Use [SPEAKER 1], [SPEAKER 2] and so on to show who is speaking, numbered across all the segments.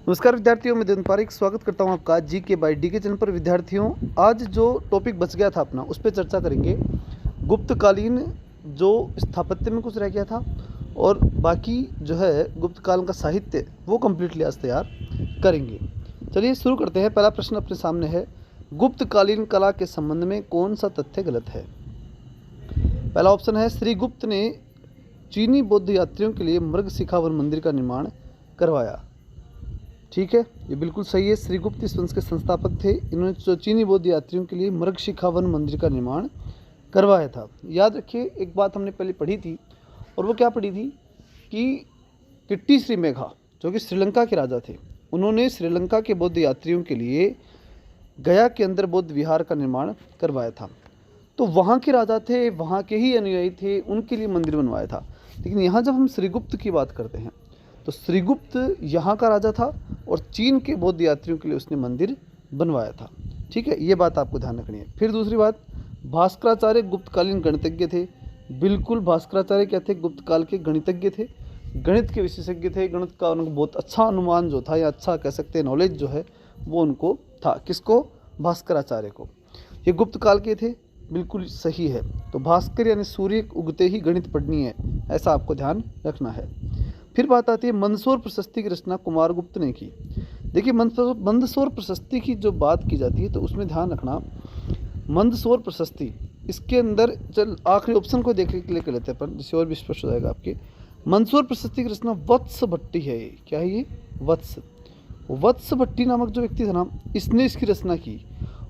[SPEAKER 1] नमस्कार विद्यार्थियों, मैं दिन पारिक स्वागत करता हूं आपका जी के बाई डी के चैनल पर। विद्यार्थियों, आज जो टॉपिक बच गया था अपना, उस पर चर्चा करेंगे। गुप्तकालीन जो स्थापत्य में कुछ रह गया था और बाकी जो है गुप्तकाल का साहित्य, वो कम्प्लीटली आज तैयार करेंगे। चलिए शुरू करते हैं। पहला प्रश्न अपने सामने है, गुप्तकालीन कला के संबंध में कौन सा तथ्य गलत है। पहला ऑप्शन है, श्री गुप्त ने चीनी बौद्ध यात्रियों के लिए मृगशिखा वन मंदिर का निर्माण करवाया। ठीक है, ये बिल्कुल सही है। श्री गुप्त इस वंश के संस्थापक थे। इन्होंने जो चीनी बौद्ध यात्रियों के लिए मृगशिखा वन मंदिर का निर्माण करवाया था। याद रखिए, एक बात हमने पहले पढ़ी थी, और वो क्या पढ़ी थी कि किट्टी श्रीमेघा, जो कि श्रीलंका के राजा थे, उन्होंने श्रीलंका के बौद्ध यात्रियों के लिए गया के अंदर बौद्ध विहार का निर्माण करवाया था। तो वहाँ के राजा थे, वहाँ के ही अनुयायी थे, उनके लिए मंदिर बनवाया था। लेकिन यहाँ जब हम श्रीगुप्त की बात करते हैं, तो श्रीगुप्त यहाँ का राजा था और चीन के बौद्ध यात्रियों के लिए उसने मंदिर बनवाया था। ठीक है, ये बात आपको ध्यान रखनी है। फिर दूसरी बात, भास्कराचार्य गुप्तकालीन गणितज्ञ थे। बिल्कुल, भास्कराचार्य क्या थे? गुप्तकाल के गणितज्ञ थे, गणित के विशेषज्ञ थे। गणित का उनको बहुत अच्छा अनुमान जो था, या अच्छा कह सकते हैं नॉलेज जो है, वो उनको था। किसको? भास्कराचार्य को। ये गुप्तकाल के थे, बिल्कुल सही है। तो भास्कर यानी सूर्य उगते ही गणित पढ़नी है, ऐसा आपको ध्यान रखना है। फिर बात आती है मंदसौर प्रशस्ति की रचना कुमारगुप्त ने की। देखिए, मंदसौर प्रशस्ति की जो बात की जाती है, तो उसमें ध्यान रखना, मंदसौर प्रशस्ति, इसके अंदर चल आखिरी ऑप्शन को देखने के लिए कर लेते हैं अपन, जिससे और भी स्पष्ट हो जाएगा आपके। मंदसौर प्रशस्ति की रचना वत्स भट्टी है। ये क्या है? ये वत्स भट्टी नामक जो व्यक्ति था ना, इसने इसकी रचना की।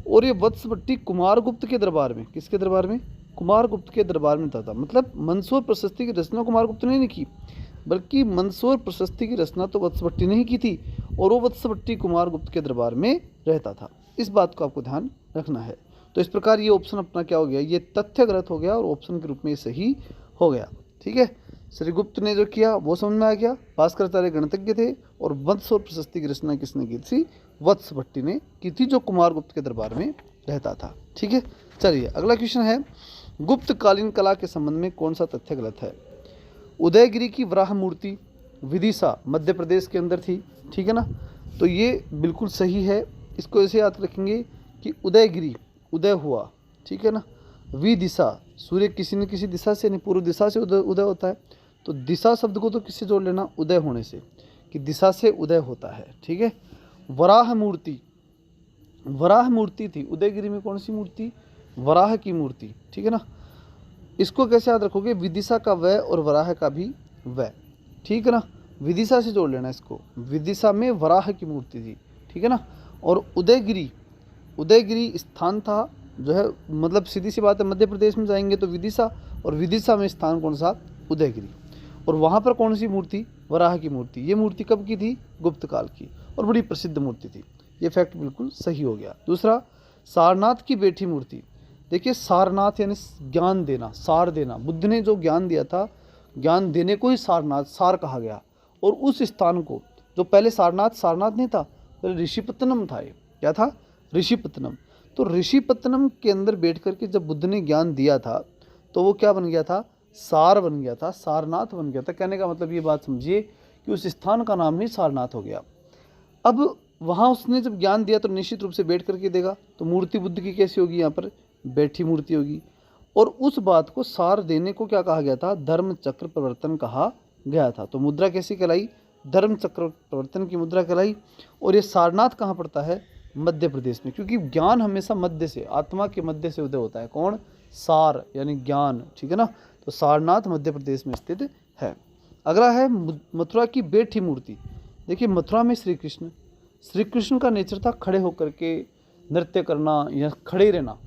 [SPEAKER 1] और ये वत्स भट्टी कुमारगुप्त के दरबार में, किसके दरबार में? कुमारगुप्त के दरबार में था। मतलब मंदसौर प्रशस्ति की रचना कुमारगुप्त ने नहीं की, बल्कि मंदसौर प्रशस्ति की रचना तो वत्स भट्टी ने ही की थी, और वो वत्स भट्टी कुमारगुप्त के दरबार में रहता था। इस बात को आपको ध्यान रखना है। तो इस प्रकार ये ऑप्शन अपना क्या हो गया? ये तथ्य गलत हो गया और ऑप्शन के रूप में ये सही हो गया। ठीक है, श्रीगुप्त ने जो किया वो समझ में आ गया। भास्कराचार्य गणितज्ञ थे, और मंदसौर प्रशस्ति की रचना किसने की थी? वत्स भट्टी ने की थी, जो कुमारगुप्त के दरबार में रहता था। ठीक है, चलिए अगला क्वेश्चन है, गुप्तकालीन कला के संबंध में कौन सा तथ्य गलत है। उदयगिरी की वराह मूर्ति विदिशा मध्य प्रदेश के अंदर थी। ठीक है ना, तो ये बिल्कुल सही है। इसको ऐसे याद रखेंगे कि उदयगिरी, उदय हुआ, ठीक है ना, विदिशा, सूर्य किसी न किसी दिशा से, यानी पूर्व दिशा से उदय होता है। तो दिशा शब्द को तो किससे जोड़ लेना? उदय होने से, कि दिशा से उदय होता है। ठीक है, वराह मूर्ति, वराह मूर्ति थी उदयगिरी में। कौन सी मूर्ति? वराह की मूर्ति। ठीक है ना, इसको कैसे याद रखोगे? विदिशा का वह और वराह का भी वह। ठीक है ना, विदिशा से जोड़ लेना इसको। विदिशा में वराह की मूर्ति थी। ठीक है ना, और उदयगिरी, उदयगिरी स्थान था जो है, मतलब सीधी सी बात है, मध्य प्रदेश में जाएंगे तो विदिशा, और विदिशा में स्थान कौन सा? उदयगिरी। और वहाँ पर कौन सी मूर्ति? वराह की मूर्ति। ये मूर्ति कब की थी? गुप्त काल की, और बड़ी प्रसिद्ध मूर्ति थी। ये फैक्ट बिल्कुल सही हो गया। दूसरा, सारनाथ की बैठी मूर्ति। देखिए, सारनाथ यानी ज्ञान देना, सार देना। बुद्ध ने जो ज्ञान दिया था, ज्ञान देने को ही सारनाथ, सार कहा गया। और उस स्थान को, जो पहले सारनाथ नहीं था, पहले ऋषिपत्तनम था। ये क्या था? ऋषिपत्तनम। तो ऋषिपत्तनम के अंदर बैठ करके जब बुद्ध ने ज्ञान दिया था, तो वो क्या बन गया था? सार बन गया था, सारनाथ बन गया था। कहने का मतलब ये बात समझिए कि उस स्थान का नाम ही सारनाथ हो गया। अब वहाँ उसने जब ज्ञान दिया, तो निश्चित रूप से बैठ करके देगा, तो मूर्ति बुद्ध की कैसी होगी? यहाँ पर बैठी मूर्ति होगी। और उस बात को सार देने को क्या कहा गया था? धर्म चक्र प्रवर्तन कहा गया था। तो मुद्रा कैसी कहलाई? धर्म चक्र प्रवर्तन की मुद्रा कहलाई। और ये सारनाथ कहाँ पड़ता है? मध्य प्रदेश में, क्योंकि ज्ञान हमेशा मध्य से, आत्मा के मध्य से उदय होता है। कौन? सार यानी ज्ञान। ठीक है ना, तो सारनाथ मध्य प्रदेश में स्थित है। अगला है मथुरा की बैठी मूर्ति। देखिए, मथुरा में श्री कृष्ण का नेचर था खड़े होकर के नृत्य करना या खड़े रहना।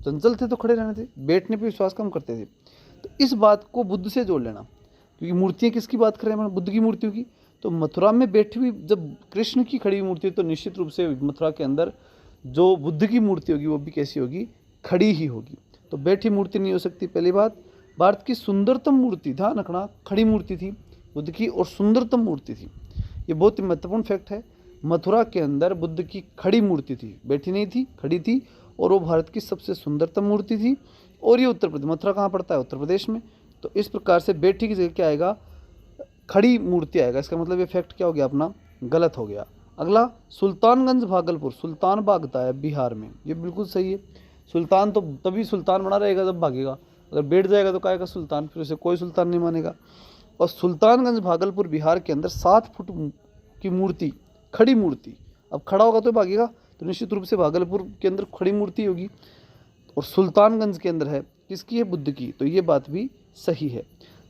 [SPEAKER 1] चंचल थे तो खड़े रहने थे, बैठने पे विश्वास कम करते थे। तो इस बात को बुद्ध से जोड़ लेना, क्योंकि मूर्तियाँ किसकी बात कर रहे हैं? बुद्ध की मूर्तियों की। तो मथुरा में बैठी हुई जब कृष्ण की खड़ी हुई मूर्ति, तो निश्चित रूप से मथुरा के अंदर जो बुद्ध की मूर्ति होगी, वो भी कैसी होगी? खड़ी ही होगी। तो बैठी मूर्ति नहीं हो सकती, पहली बात। भारत की सुंदरतम मूर्ति, ध्यान रखना, खड़ी मूर्ति थी बुद्ध की, और सुंदरतम मूर्ति थी। ये बहुत ही महत्वपूर्ण फैक्ट है। मथुरा के अंदर बुद्ध की खड़ी मूर्ति थी, बैठी नहीं थी, खड़ी थी, और वो भारत की सबसे सुंदरतम मूर्ति थी। और ये उत्तर प्रदेश, मथुरा कहाँ पड़ता है? उत्तर प्रदेश में। तो इस प्रकार से बैठी की जगह क्या आएगा? खड़ी मूर्ति आएगा। इसका मतलब ये फैक्ट क्या हो गया? अपना गलत हो गया। अगला सुल्तानगंज भागलपुर, सुल्तान भागता है बिहार में, ये बिल्कुल सही है। सुल्तान तो तभी सुल्तान बना रहेगा जब भागेगा, अगर बैठ जाएगा तो कहेगा सुल्तान, फिर उसे कोई सुल्तान नहीं मानेगा। और सुल्तानगंज भागलपुर बिहार के अंदर 7 फुट की मूर्ति, खड़ी मूर्ति, अब खड़ा होगा तो भागेगा, तो निश्चित रूप से भागलपुर के अंदर खड़ी मूर्ति होगी। और सुल्तानगंज के अंदर है, किसकी है? बुद्ध की, तो ये बात भी सही है।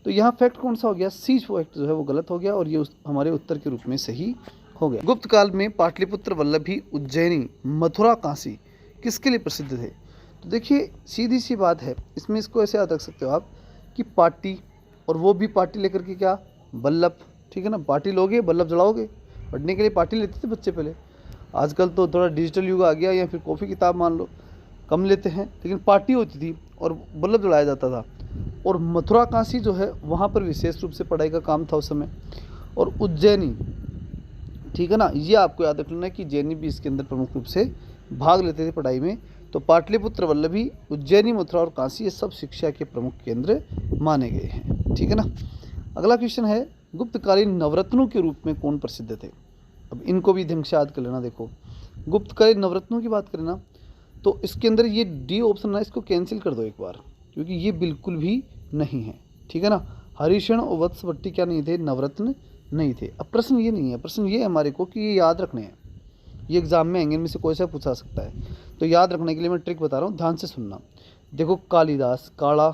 [SPEAKER 1] तो यहाँ फैक्ट कौन सा हो गया? सी फैक्ट जो है वो गलत हो गया और ये हमारे उत्तर के रूप में सही हो गया। गुप्त काल में पाटलिपुत्र, वल्लभी, उज्जैनी, मथुरा, काशी किसके लिए प्रसिद्ध थे? तो देखिए सीधी सी बात है, इसमें इसको ऐसे याद रख सकते हो आप कि पार्टी, और वो भी पार्टी लेकर के क्या? बल्लभ, ठीक है ना, पार्टी लोगे बल्लभ जलाओगे। पढ़ने के लिए पार्टी लेते थे बच्चे पहले, आजकल तो थोड़ा डिजिटल युग आ गया, या फिर कॉपी किताब मान लो, कम लेते हैं, लेकिन पार्टी होती थी और बल्लभ जलाया जाता था। और मथुरा काशी जो है वहाँ पर विशेष रूप से पढ़ाई का काम था उस समय। और उज्जैनी, ठीक है ना, ये आपको याद रखना है कि जैनी भी इसके अंदर प्रमुख रूप से भाग लेते थे पढ़ाई में। तो पाटलिपुत्र, वल्लभी, उज्जैनी, मथुरा और काशी ये सब शिक्षा के प्रमुख केंद्र माने गए हैं, ठीक है ना। अगला क्वेश्चन है, गुप्तकालीन नवरत्नों के रूप में कौन प्रसिद्ध थे? अब इनको भी ढंग से याद कर लेना। देखो गुप्तकालीन नवरत्नों की बात करें ना, तो इसके अंदर ये डी ऑप्शन है, इसको कैंसिल कर दो एक बार, क्योंकि ये बिल्कुल भी नहीं है, ठीक है ना। हरिशण और वत्सवट्टी क्या नहीं थे? नवरत्न नहीं थे। अब प्रश्न ये नहीं है, प्रश्न ये है हमारे को कि ये याद रखने हैं, ये एग्जाम में आएंगे, इनमें से कोई सा पूछा सकता है। तो याद रखने के लिए मैं ट्रिक बता रहा हूँ, ध्यान से सुनना। देखो कालिदास, काला,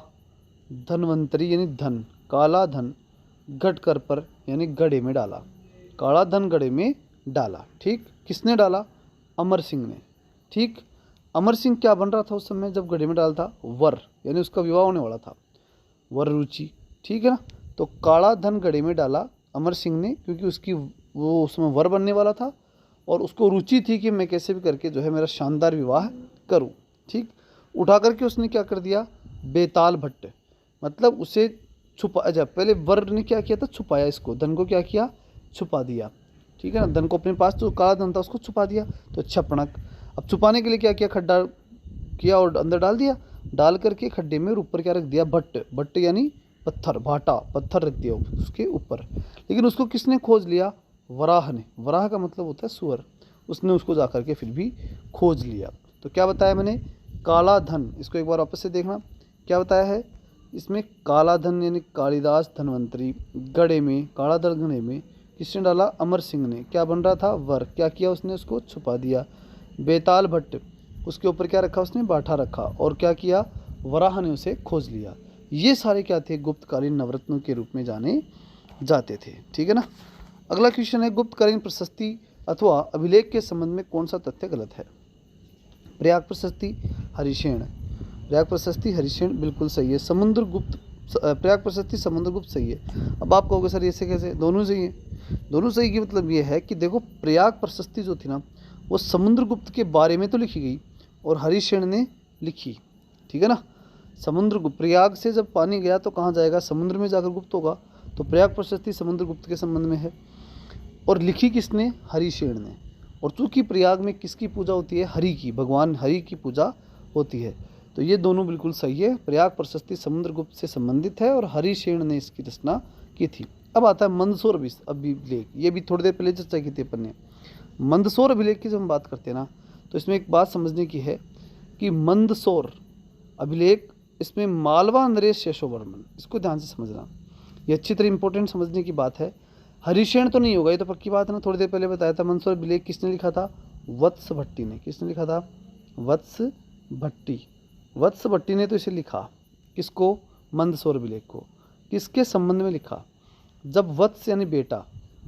[SPEAKER 1] धनवंतरी यानी धन, काला धन, घट कर पर यानी गड़े में डाला, काला धन गड़े में डाला, ठीक। किसने डाला? अमर सिंह ने, ठीक। अमर सिंह क्या बन रहा था उस समय जब गड़े में डाला था? वर, यानी उसका विवाह होने वाला था, वर रुचि, ठीक है ना। तो काला धन गड़े में डाला अमर सिंह ने, क्योंकि उसकी वो उसमें वर बनने वाला था और उसको रुचि थी कि मैं कैसे भी करके जो है मेरा शानदार विवाह करूं, ठीक। उठा करके उसने क्या कर दिया? बेताल भट्ट, मतलब उसे छुपा, जब पहले वर ने क्या किया था? छुपाया इसको, धन को क्या किया? छुपा दिया, ठीक है ना। धन को अपने पास, जो काला धन था उसको छुपा दिया, तो छपणक। अब छुपाने के लिए क्या किया? खड्डा किया और अंदर डाल दिया, डाल करके खड्डे में ऊपर क्या रख दिया? भट्ट, भट्ट यानी पत्थर, भाटा, पत्थर रख दिया उसके ऊपर। लेकिन उसको किसने खोज लिया? वराह ने, वराह का मतलब होता है सुअर, उसने उसको जा करके फिर भी खोज लिया। तो क्या बताया मैंने? काला धन, इसको एक बार वापस से देखना, क्या बताया है इसमें? काला धन यानी कालिदास धनवंतरी, गड़े में, काला धन गड़े में किसने डाला? अमर सिंह ने। क्या बन रहा था? वर। क्या किया उसने? उसको छुपा दिया। बेताल भट्ट, उसके ऊपर क्या रखा उसने? बाठा रखा। और क्या किया? वराह ने उसे खोज लिया। ये सारे क्या थे? गुप्तकालीन नवरत्नों के रूप में जाने जाते थे, ठीक है ना। अगला क्वेश्चन है, गुप्तकालीन प्रशस्ति अथवा अभिलेख के संबंध में कौन सा तथ्य गलत है? प्रयाग प्रशस्ति, हरिशेन, प्रयाग प्रशस्ति हरिशेन बिल्कुल सही है। समुद्रगुप्त, प्रयाग प्रशस्ति समुद्रगुप्त सही है। अब आप कहोगे सर ऐसे कैसे? दोनों सही है। दोनों सही की मतलब ये है कि देखो प्रयाग प्रशस्ति जो थी ना, वो समुद्रगुप्त के बारे में तो लिखी गई और हरिशेन ने लिखी, ठीक है ना। समुद्रगुप्त, प्रयाग से जब पानी गया तो कहाँ जाएगा? समुद्र में जाकर गुप्त होगा, तो प्रयाग प्रशस्ति समुद्रगुप्त के संबंध में है। और लिखी किसने? हरिशेन ने। और चूँकि प्रयाग में किसकी पूजा होती है? हरि की, भगवान हरि की पूजा होती है, तो ये दोनों बिल्कुल सही है। प्रयाग प्रशस्ति समुद्रगुप्त से संबंधित है और हरिशेन ने इसकी रचना की थी। अब आता है मंदसौर अभिलेख, ये भी थोड़ी देर पहले चर्चा की थी अपन ने। मंदसौर अभिलेख की जब हम बात करते हैं ना, तो इसमें एक बात समझने की है कि मंदसौर अभिलेख, इसमें मालवा नरेश यशोवर्मन, इसको ध्यान से समझना, ये अच्छी तरह इंपॉर्टेंट समझने की बात है। हरिशेन तो नहीं होगा, ये तो पक्की बात है ना, थोड़ी देर पहले बताया था। मंदसौर अभिलेख किसने लिखा था? वत्स भट्टी ने। किसने लिखा था? वत्स भट्टी। वत्स भट्टी ने तो इसे लिखा, किसको? मंदसौर अभिलेख को। किसके संबंध में लिखा? जब वत्स यानी बेटा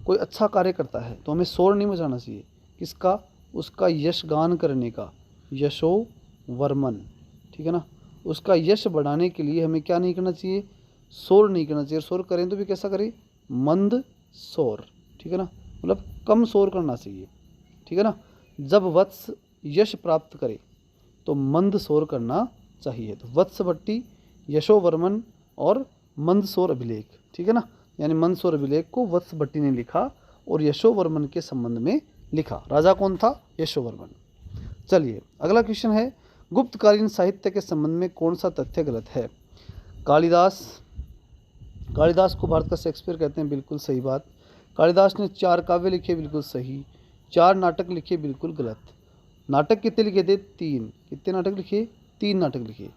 [SPEAKER 1] कोई अच्छा कार्य करता है तो हमें शोर नहीं मचाना चाहिए। किसका? उसका यशगान करने का, यशोवर्मन, ठीक है ना। उसका यश बढ़ाने के लिए हमें क्या नहीं करना चाहिए? शोर नहीं करना चाहिए। शोर करें तो भी कैसा करें? मंद शोर, ठीक है ना, मतलब कम शोर करना चाहिए, ठीक है ना। जब वत्स यश प्राप्त करे तो मंद शोर करना चाहिए। तो वत्स भट्टी, यशोवर्मन और मंदसौर अभिलेख, ठीक है ना, यानी मंदसौर अभिलेख को वत्स भट्टी ने लिखा और यशोवर्मन के संबंध में लिखा। राजा कौन था? यशोवर्मन। चलिए अगला क्वेश्चन है, गुप्तकालीन साहित्य के संबंध में कौन सा तथ्य गलत है? कालिदास, कालिदास को भारत का शेक्सपियर कहते हैं, बिल्कुल सही बात। कालिदास ने 4 काव्य लिखे, बिल्कुल सही। 4 नाटक लिखे, बिल्कुल गलत। नाटक कितने लिखे थे? 3। कितने नाटक लिखे? 3 नाटक लिखे।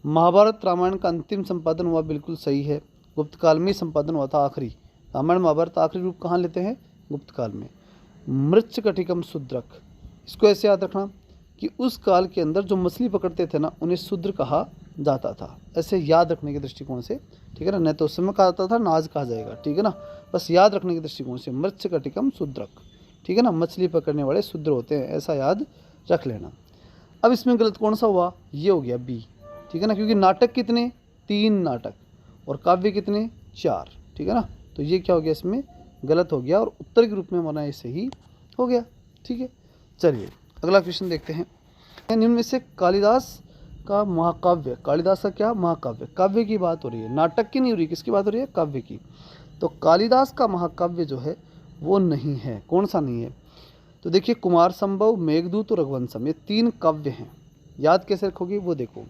[SPEAKER 1] महाभारत रामायण का अंतिम संपादन हुआ, बिल्कुल सही है। गुप्त काल में संपादन हुआ था आखिरी। रामायण महाभारत आखिरी रूप कहाँ लेते हैं? गुप्त काल में। मृच्छकटिकम शूद्रक, इसको ऐसे याद रखना कि उस काल के अंदर जो मछली पकड़ते थे ना, उन्हें शूद्र कहा जाता था। ऐसे याद रखने के दृष्टिकोण से, ठीक है ना, नहीं तो उस समय कहा जाता था, ना आज कहा जाएगा, ठीक है ना। बस याद रखने के दृष्टिकोण से मृच्छकटिकम शूद्रक, ठीक है ना, मछली पकड़ने वाले शूद्र होते हैं, ऐसा याद रख लेना। अब इसमें गलत कौन सा हुआ? ये हो गया बी, ठीक है ना, क्योंकि नाटक कितने? 3 नाटक, और काव्य कितने? 4, ठीक है ना। तो ये क्या हो गया? इसमें गलत हो गया, और उत्तर के रूप में हमारा ये सही हो गया, ठीक है। चलिए अगला क्वेश्चन देखते हैं। निम्न में से कालिदास का महाकाव्य, कालिदास का क्या? महाकाव्य। काव्य की बात हो रही है, नाटक की नहीं हो रही, किसकी बात हो रही है? काव्य की। तो कालिदास का महाकाव्य जो है वो नहीं है। कौन सा नहीं है? तो देखिए, कुमार संभव, मेघदूत और रघुवंशम, ये 3 काव्य हैं। याद कैसे रखोगे वो देखो।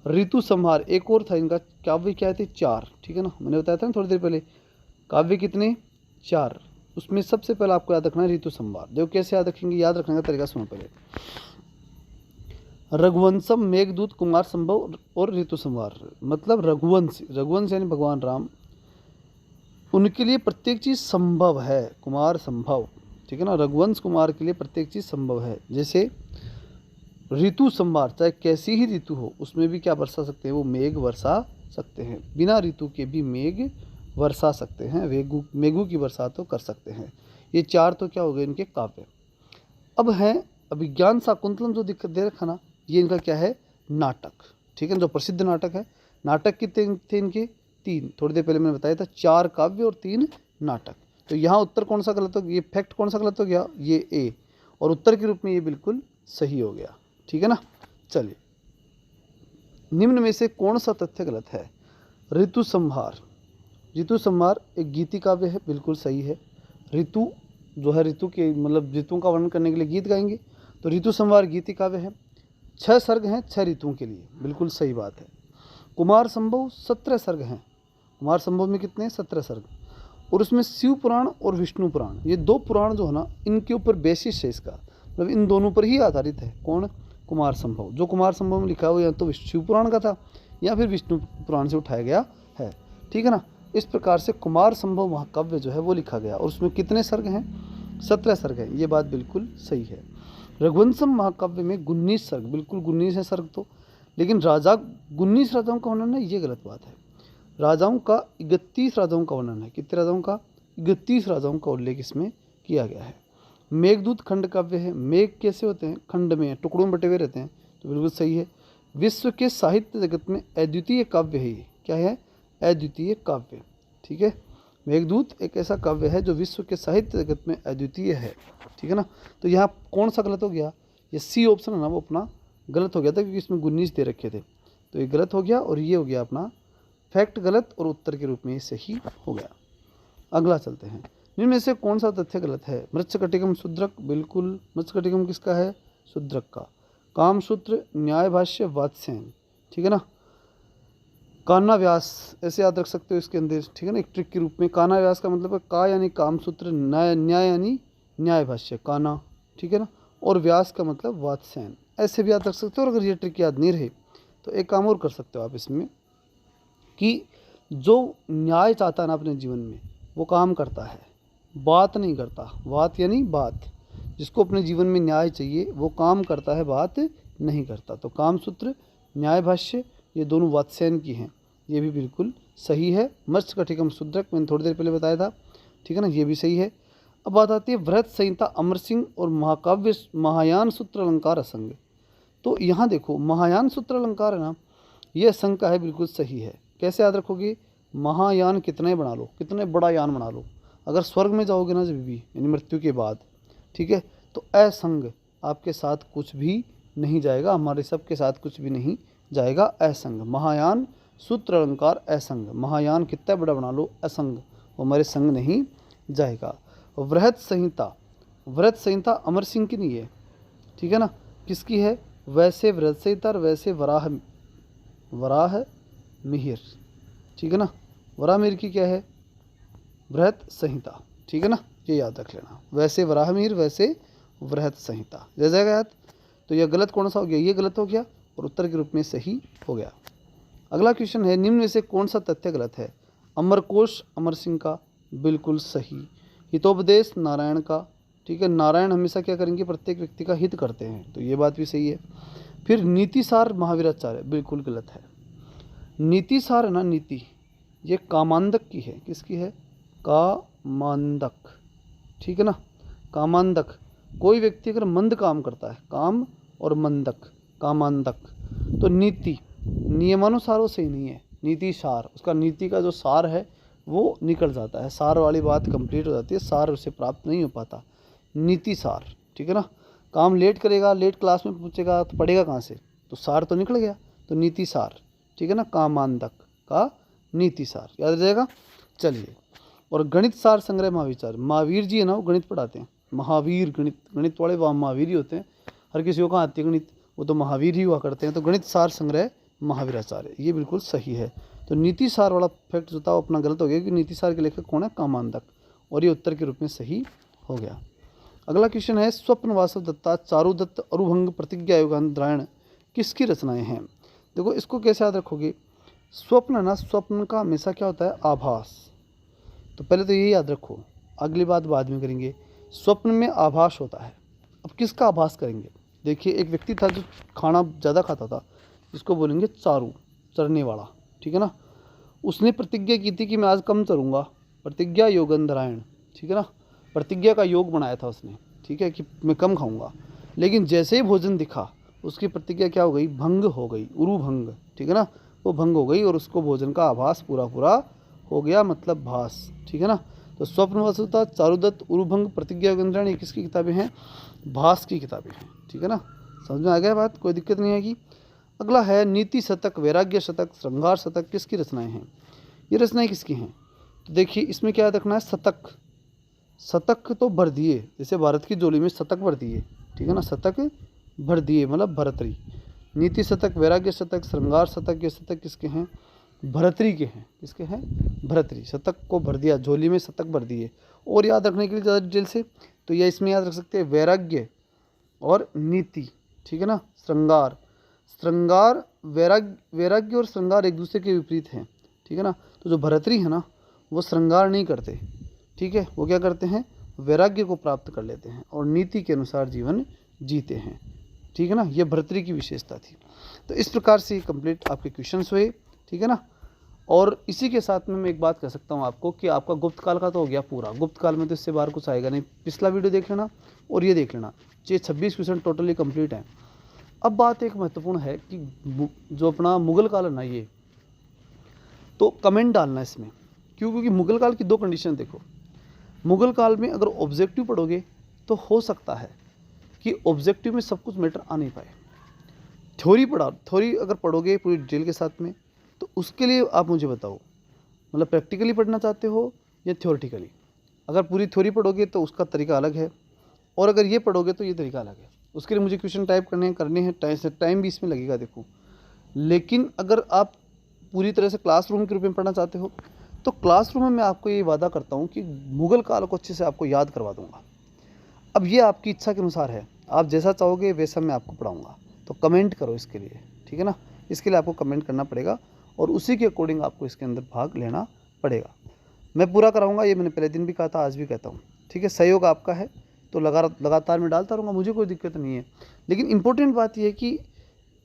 [SPEAKER 1] ऋतु संहार एक और था इनका, काव्य क्या थे? 4, ठीक है ना, मैंने बताया था ना थोड़ी देर पहले। काव्य कितने? 4। उसमें सबसे पहले आपको याद रखना है ऋतु संहार। देखो कैसे याद रखेंगे, याद रखने का तरीका सुनो पहले। रघुवंशम, मेघदूत, कुमार संभव और ऋतु संहार, मतलब रघुवंश, रघुवंश यानी भगवान राम, उनके लिए प्रत्येक चीज़ संभव है, कुमार संभव, ठीक है ना। रघुवंश कुमार के लिए प्रत्येक चीज़ संभव है। जैसे ऋतु संहार, चाहे कैसी ही ऋतु हो उसमें भी क्या बरसा सकते हैं? वो मेघ वर्षा सकते हैं। बिना ऋतु के भी मेघ वर्षा सकते हैं, मेघों की वर्षा तो कर सकते हैं। ये 4 तो क्या हो गए इनके काव्य। अब है अभिज्ञान शाकुंतलम जो दिक्कत दे रखा ना, ये इनका क्या है? नाटक, ठीक है, जो प्रसिद्ध नाटक है। नाटक कितने थे इनके? 3। थोड़ी देर पहले मैंने बताया था, 4 काव्य और 3 नाटक। तो यहाँ उत्तर कौन सा गलत हो गया? ये फैक्ट कौन सा गलत हो गया? ये ए, और उत्तर के रूप में ये बिल्कुल सही हो गया, ठीक है ना। चलिए, निम्न में से कौन सा तथ्य गलत है? ऋतु संहार, ऋतु संहार एक गीति काव्य है, बिल्कुल सही है। ऋतु जो है, ऋतु के मतलब ऋतुओं का वर्णन करने के लिए गीत गाएंगे, तो ऋतु संहार गीति काव्य है। 6 सर्ग हैं 6 ऋतुओं के लिए, बिल्कुल सही बात है। कुमार संभव 17 सर्ग हैं, कुमार संभव में कितने? 17 सर्ग, और उसमें शिव पुराण और विष्णु पुराण, ये 2 पुराण जो है ना, इनके ऊपर बेसिस है इसका, मतलब इन दोनों पर ही आधारित है। कौन? कुमार संभव। जो कुमार संभव में लिखा हुआ या तो शिव पुराण का था या फिर विष्णु पुराण से उठाया गया है, ठीक है ना। इस प्रकार से कुमार संभव महाकाव्य जो है वो लिखा गया, और उसमें कितने सर्ग हैं? 17 सर्ग है, ये बात बिल्कुल सही है। रघुवंशम महाकाव्य में 19 सर्ग, बिल्कुल 19 है सर्ग तो, लेकिन 19 राजाओं का वर्णन है, ये गलत बात है। राजाओं का 31 राजाओं का वर्णन है। कितने राजाओं का? 31 राजाओं का उल्लेख इसमें किया गया है। मेघदूत खंड काव्य है। मेघ कैसे होते हैं? खंड में, टुकड़ों में बटे हुए रहते हैं, तो बिल्कुल सही है। विश्व के साहित्य जगत में अद्वितीय काव्य है ये। क्या है? अद्वितीय काव्य, ठीक है। मेघदूत एक ऐसा काव्य है जो विश्व के साहित्य जगत में अद्वितीय है, ठीक है ना। तो यहाँ कौन सा गलत हो गया? ये सी ऑप्शन है ना, वो अपना गलत हो गया था, क्योंकि इसमें 19 दे रखे थे, तो ये गलत हो गया, और ये हो गया अपना फैक्ट गलत, और उत्तर के रूप में ये सही हो गया। अगला चलते हैं। इनमें में से कौन सा तथ्य गलत है? मृच्छकटिकम शूद्रक, बिल्कुल मृच्छकटिकम किसका है? शूद्रक का। कामसूत्र, न्याय भाष्य, वात्स्यायन, ठीक है ना। कान्हा व्यास ऐसे याद रख सकते हो इसके अंदर, ठीक है ना, एक ट्रिक के रूप में। कान्हा व्यास का मतलब है का यानी कामसूत्र, न्याय यानी न्याय भाष्य, कान्हा, ठीक है ना, और व्यास का मतलब वात्स्यायन, ऐसे भी याद रख सकते हो। और अगर ये ट्रिक याद नहीं रहे तो एक काम और कर सकते हो आप इसमें, कि जो न्याय चाहता है ना अपने जीवन में, वो काम करता है, बात नहीं करता। बात यानी बात, जिसको अपने जीवन में न्याय चाहिए वो काम करता है, बात नहीं करता। तो कामसूत्र, न्याय भाष्य, ये दोनों वात्स्यायन की हैं, ये भी बिल्कुल सही है। मृच्छकटिकम शूद्रक मैंने थोड़ी देर पहले बताया था, ठीक है ना, ये भी सही है। अब बात आती है वृहत संहिता, अमर सिंह और महाकाव्य महायान सूत्र अलंकार असंग। तो यहाँ देखो, महायान सूत्र अलंकार है ना, ये असंग का है, बिल्कुल सही है। कैसे याद रखोगे? महायान कितने बना लो, कितने बड़ा यान बना लो, अगर स्वर्ग में जाओगे ना जब भी, यानी मृत्यु के बाद, ठीक है, तो असंग आपके साथ कुछ भी नहीं जाएगा, हमारे सब के साथ कुछ भी नहीं जाएगा। असंग, महायान सूत्र अलंकार असंग, महायान कितना बड़ा बना लो, असंग, वो हमारे संग नहीं जाएगा। वृहत संहिता, वृहत संहिता अमर सिंह की नहीं है, ठीक है ना, किसकी है? वैसे वृहत संहिता और वैसे वराह मिहिर, ठीक है ना, वराह मिहिर की क्या है? वृहत संहिता, ठीक है ना। ये याद रख लेना। वैसे वराहमिहिर, वैसे वृहत संहिता, जय जाएगा याद। तो यह गलत कौन सा हो गया, ये गलत हो गया और उत्तर के रूप में सही हो गया। अगला क्वेश्चन है, निम्न में से कौन सा तथ्य गलत है। अमरकोश अमर सिंह का, बिल्कुल सही। हितोपदेश नारायण का, ठीक है, नारायण हमेशा क्या करेंगे, प्रत्येक व्यक्ति का हित करते हैं, तो ये बात भी सही है। फिर नीतिसार महावीराचार्य, बिल्कुल गलत है। नीतिसार है ना, नीति, ये कामांदक की है, किसकी है, कामांदक, ठीक है ना, कामांदक। कोई व्यक्ति अगर मंद काम करता है, काम और मंदक, कामांदक, तो नीति नियमानुसार वो सही नहीं है। नीति सार, उसका नीति का जो सार है वो निकल जाता है, सार वाली बात कंप्लीट हो जाती है, सार उसे प्राप्त नहीं हो पाता, नीति सार, ठीक है ना। काम लेट करेगा, लेट क्लास में पहुंचेगा तो पढ़ेगा कहाँ से, तो सार तो निकल गया, तो नीति सार, ठीक है ना, कामांदक का नीति सार, याद रह जाएगा। चलिए, और गणित सार संग्रह महावीर, महावीर जी है ना, वो गणित पढ़ाते हैं, महावीर गणित, गणित वाले महावीर ही होते हैं, हर किसी को कहाँ आती है गणित, वो तो महावीर ही हुआ करते हैं। तो गणित सार संग्रह महावीराचार्य, ये बिल्कुल सही है। तो नीति सार वाला फैक्ट जो था वो अपना गलत हो गया, कि नीति सार के लेखक कौन है, कामांदक, और ये उत्तर के रूप में सही हो गया। अगला क्वेश्चन है, स्वप्न वासव दत्ता, चारुदत्त, अरुभंग, प्रतिज्ञा योगांतरायण किसकी रचनाएं हैं। देखो इसको कैसे याद रखोगे, स्वप्न ना, स्वप्न का हमेशा क्या होता है, आभास, तो पहले तो यही याद रखो, अगली बात बाद में करेंगे। स्वप्न में आभास होता है, अब किसका आभास करेंगे। देखिए एक व्यक्ति था जो खाना ज़्यादा खाता था, जिसको बोलेंगे चारू, चरने वाला, ठीक है ना। उसने प्रतिज्ञा की थी कि मैं आज कम चरूँगा, प्रतिज्ञा योगंधरायण, ठीक है ना, प्रतिज्ञा का योग बनाया था उसने, ठीक है, कि मैं कम खाऊंगा। लेकिन जैसे ही भोजन दिखा, उसकी प्रतिज्ञा क्या हो गई, भंग हो गई, उरु भंग, ठीक है ना, वो भंग हो गई और उसको भोजन का आभास पूरा पूरा हो गया, मतलब भास, ठीक है ना। तो स्वप्न वासुता, चारुदत्त, उरुभंग, प्रतिज्ञा योगेंद्रायण, ये किसकी किताबें हैं, भास की किताबें हैं, ठीक है ना। समझ में आ गया बात, कोई दिक्कत नहीं आएगी। अगला है, नीति शतक, वैराग्य शतक, श्रृंगार शतक किसकी रचनाएं हैं। ये रचनाएं किसकी हैं, तो देखिए इसमें क्या रखना है, शतक, शतक तो भर दिए, जैसे भारत की झोली में शतक भर दिए, ठीक है ना, शतक भर दिए मतलब भरतरी। नीति शतक, वैराग्य शतक, श्रृंगार शतक, ये शतक किसके हैं, भरतरी के हैं, किसके हैं, भरतरी, शतक को भर दिया, झोली में शतक भर दिए। और याद रखने के लिए ज़्यादा डिटेल से, तो यह इसमें याद रख सकते हैं, वैराग्य और नीति, ठीक है ना, श्रृंगार, श्रृंगार, वैराग्य और श्रृंगार एक दूसरे के विपरीत हैं, ठीक है ना। तो जो भरतरी है ना, वो श्रृंगार नहीं करते, ठीक है, वो क्या करते हैं, वैराग्य को प्राप्त कर लेते हैं और नीति के अनुसार जीवन जीते हैं, ठीक है ना, ये भरतरी की विशेषता थी। तो इस प्रकार से कंप्लीट आपके क्वेश्चंस हुए, ठीक है ना। और इसी के साथ में मैं एक बात कह सकता हूँ आपको कि आपका गुप्त काल का तो हो गया पूरा, गुप्त काल में तो इससे बाहर कुछ आएगा नहीं। पिछला वीडियो देख लेना और ये देख लेना, ये 26 क्वेश्चन टोटली कंप्लीट हैं। अब बात एक महत्वपूर्ण है कि जो अपना मुगल काल है ना, ये तो कमेंट डालना इसमें, क्यों, क्योंकि मुगल काल की दो कंडीशन देखो। मुगल काल में अगर ऑब्जेक्टिव पढ़ोगे तो हो सकता है कि ऑब्जेक्टिव में सब कुछ मैटर आ नहीं पाए। थ्योरी अगर पढ़ोगे पूरी डिटेल के साथ में, तो उसके लिए आप मुझे बताओ, मतलब प्रैक्टिकली पढ़ना चाहते हो या थ्योरेटिकली। अगर पूरी थ्योरी पढ़ोगे तो उसका तरीका अलग है, और अगर ये पढ़ोगे तो ये तरीका अलग है। उसके लिए मुझे क्वेश्चन टाइप करने हैं, टाइम भी इसमें लगेगा देखो। लेकिन अगर आप पूरी तरह से क्लासरूम के रूप में पढ़ना चाहते हो, तो क्लासरूम में मैं आपको ये वादा करता हूँ कि मुगल काल को अच्छे से आपको याद करवा दूँगा। अब ये आपकी इच्छा के अनुसार है, आप जैसा चाहोगे वैसा मैं आपको पढ़ाऊँगा। तो कमेंट करो इसके लिए, ठीक है ना, इसके लिए आपको कमेंट करना पड़ेगा और उसी के अकॉर्डिंग आपको इसके अंदर भाग लेना पड़ेगा। मैं पूरा कराऊंगा, ये मैंने पहले दिन भी कहा था, आज भी कहता हूँ, ठीक है। सहयोग आपका है तो लगातार मैं डालता रहूँगा, मुझे कोई दिक्कत नहीं है। लेकिन इंपॉर्टेंट बात यह है कि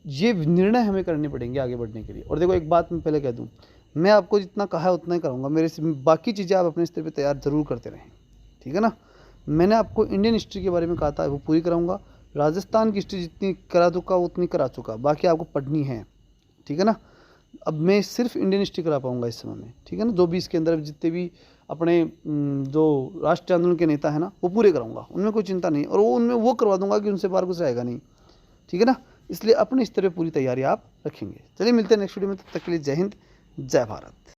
[SPEAKER 1] ये निर्णय हमें करने पड़ेंगे आगे बढ़ने के लिए। और देखो एक बात मैं पहले कह दूँ, मैं आपको जितना कहा है उतना ही करूँगा, मेरे से बाकी चीज़ें आप अपने स्तर पर तैयार ज़रूर करते रहें, ठीक है ना। मैंने आपको इंडियन हिस्ट्री के बारे में कहा था, वो पूरी कराऊंगा। राजस्थान की हिस्ट्री जितनी करा चुका उतनी करा चुका, बाकी आपको पढ़नी है, ठीक है ना। अब मैं सिर्फ इंडियन हिस्ट्री करा पाऊंगा इस समय में, ठीक है ना। जो भी इसके अंदर जितने भी अपने जो राष्ट्रीय आंदोलन के नेता है ना, वो पूरे कराऊंगा, उनमें कोई चिंता नहीं। और वो उनमें वो करवा दूंगा कि उनसे बाहर कुछ आएगा नहीं, ठीक है ना। इसलिए अपने स्तर पर पूरी तैयारी आप रखेंगे। चलिए मिलते हैं नेक्स्ट वीडियो में, तब तक के लिए जय हिंद, जय भारत।